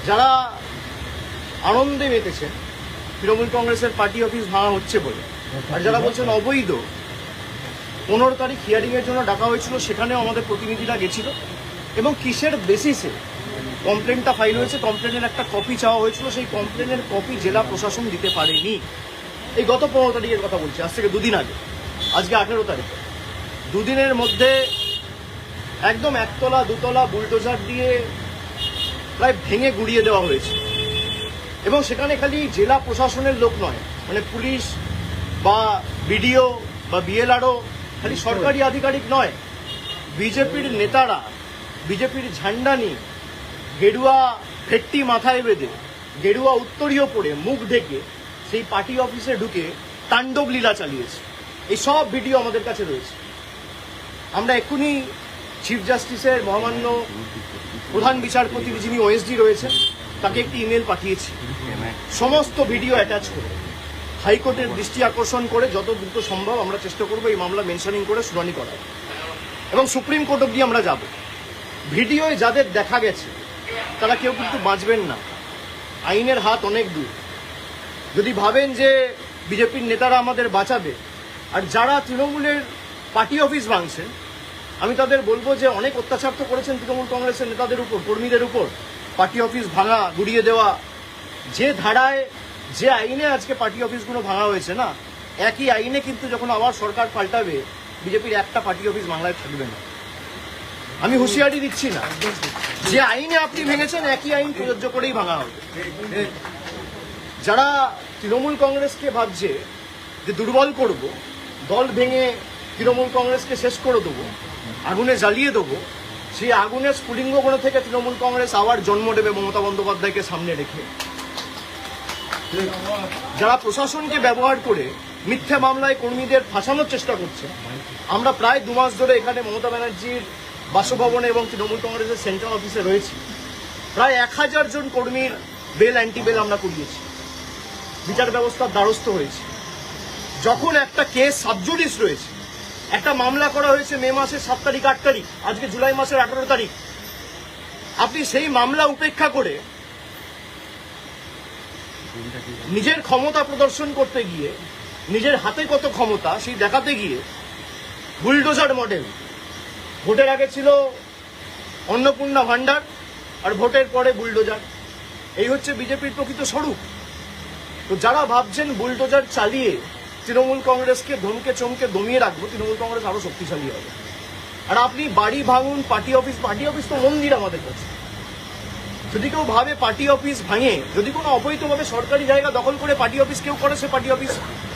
যারা আনন্দে মেতেছেন তৃণমূল কংগ্রেসের পার্টি অফিস ভাঙা হচ্ছে বলে, আর যারা বলছেন অবৈধ, 15 তারিখ হিয়ারিং এর জন্য ডাকা হয়েছিল, সেখানেও আমাদের প্রতিনিধিরা গেছিল এবং কিসের বেসিসে কমপ্লেনটা ফাইল হয়েছে, কমপ্লেনের একটা কপি চাওয়া হয়েছিল, সেই কমপ্লেনের কপি জেলা প্রশাসন দিতে পারেনি। এই গত 15 তারিখের কথা বলছি, আজ থেকে 2 দিন আগে, আজকে 18 তারিখ। 2 দিনের মধ্যে একদম একতলা দুতলা বুলডোজার দিয়ে প্রায় ভেঙে গুড়িয়ে দেওয়া হয়েছে। এবং সেখানে খালি জেলা প্রশাসনের লোক নয়, মানে পুলিশ বা বিডিও বা বিএলআরও, খালি সরকারি আধিকারিক নয়, বিজেপির নেতারা বিজেপির ঝান্ডা নিয়ে গেরুয়া ভেট্টি মাথায় বেঁধে গেরুয়া উত্তরীয় পরে মুখ ঢেকে সেই পার্টি অফিসে ঢুকে তাণ্ডব লীলা চালিয়েছে। এই সব ভিডিও আমাদের কাছে রয়েছে। আমরা এক্ষুনি চিফ জাস্টিসের মহামান্য প্রধান বিচারপতির যিনি ওএসডি রয়েছেন তাকে একটি ইমেল পাঠিয়েছি, সমস্ত ভিডিও অ্যাটাচ করে হাইকোর্টের দৃষ্টি আকর্ষণ করে যত দ্রুত সম্ভব আমরা চেষ্টা করবো এই মামলা মেনশনিং করে শুনানি করার, এবং সুপ্রিম কোর্ট অব্দি আমরা যাব। ভিডিওয় যাদের দেখা গেছে তারা কেউ কিন্তু বাঁচবেন না, আইনের হাত অনেক দূর। যদি ভাবেন যে বিজেপির নেতারা আমাদের বাঁচাবে, আর যারা তৃণমূলের পার্টি অফিস ভাঙছেন, আমি তাদের বলবো যে অনেক অত্যাচার তো করেছেন তৃণমূল কংগ্রেসের নেতাদের উপর, কর্মীদের উপর, পার্টি অফিস ভাঙা, গুড়িয়ে দেওয়া। যে ধারায় যে আইনে আজকে পার্টি অফিসগুলো ভাঙা হয়েছে না, একই আইনে কিন্তু যখন আবার সরকার পাল্টাবে, বিজেপির একটা পার্টি অফিস বাংলায় থাকবে না। আমি হুঁশিয়ারি দিচ্ছি না, যে আইনে আপনি ভেঙেছেন একই আইন প্রযোজ্য করেই ভাঙা হবে। যারা তৃণমূল কংগ্রেসকে ভাবছে যে দুর্বল করব, দল ভেঙে তৃণমূল কংগ্রেসকে শেষ করে দেবো, আগুনে জ্বালিয়ে দেবো, সেই আগুনের স্ফুলিঙ্গগুলো থেকে তৃণমূল কংগ্রেস আবার জন্ম নেবে মমতা বন্দ্যোপাধ্যায়কে সামনে রেখে। যারা প্রশাসনকে ব্যবহার করে মিথ্যা মামলায় কর্মীদের ফাঁসানোর চেষ্টা করছে, আমরা প্রায় 2 মাস ধরে এখানে মমতা ব্যানার্জির বাসভবনে এবং তৃণমূল কংগ্রেসের সেন্ট্রাল অফিসে রয়েছি। প্রায় 1000 জন কর্মীর বেল অ্যান্টি বেল আমরা করিয়েছি, বিচার ব্যবস্থার দ্বারস্থ হয়েছে। যখন একটা কেস সাবজুডিস রয়েছে, একটা মামলা করা হয়েছে মে মাসের 7 তারিখ 8 তারিখ, আজকে জুলাই মাসের 18 তারিখ, আপনি সেই মামলা উপেক্ষা করে নিজের ক্ষমতা প্রদর্শন করতে গিয়ে, নিজের হাতে কত ক্ষমতা সেই দেখাতে গিয়ে বুলডোজার মডেল, ভোটের আগে ছিল অন্নপূর্ণা ভান্ডার আর ভোটের পরে বুলডোজার, এই হচ্ছে বিজেপির প্রকৃত স্বরূপ। তো যারা ভাবছেন বুলডোজার চালিয়ে তৃণমূল কংগ্রেসকে ধমকে চমকে দমিয়ে রাখবো, তৃণমূল কংগ্রেস আরো শক্তিশালী হবে। আর আপনি বাড়ি ভাঙুন, পার্টি অফিস তো মন্দির আমাদের কাছে। যদি কেউ ভাবে পার্টি অফিস ভাঙে, যদি কোনো অবৈধভাবে সরকারি জায়গা দখল করে পার্টি অফিস কেউ করে, সে পার্টি অফিস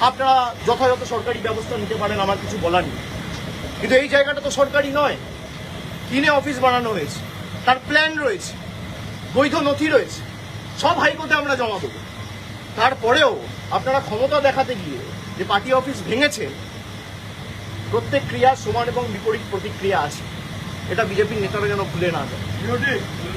আপনারা যথাযথ সরকারি ব্যবস্থা নিতে পারেন, আমার কিছু বলার নেই। কিন্তু এই জায়গাটা তো সরকারি নয়, কিনে অফিস বানানো হয়েছে, তার প্ল্যান রয়েছে, বৈধ নথি রয়েছে, সব হাইকোর্টে আমরা জমা দেবো। তারপরেও আপনারা ক্ষমতা দেখাতে গিয়ে যে পার্টি অফিস ভেঙেছে, প্রত্যেক ক্রিয়ার সমান এবং বিপরীত প্রতিক্রিয়া আছে, এটা বিজেপির নেতারা যেন ভুলে না যায়।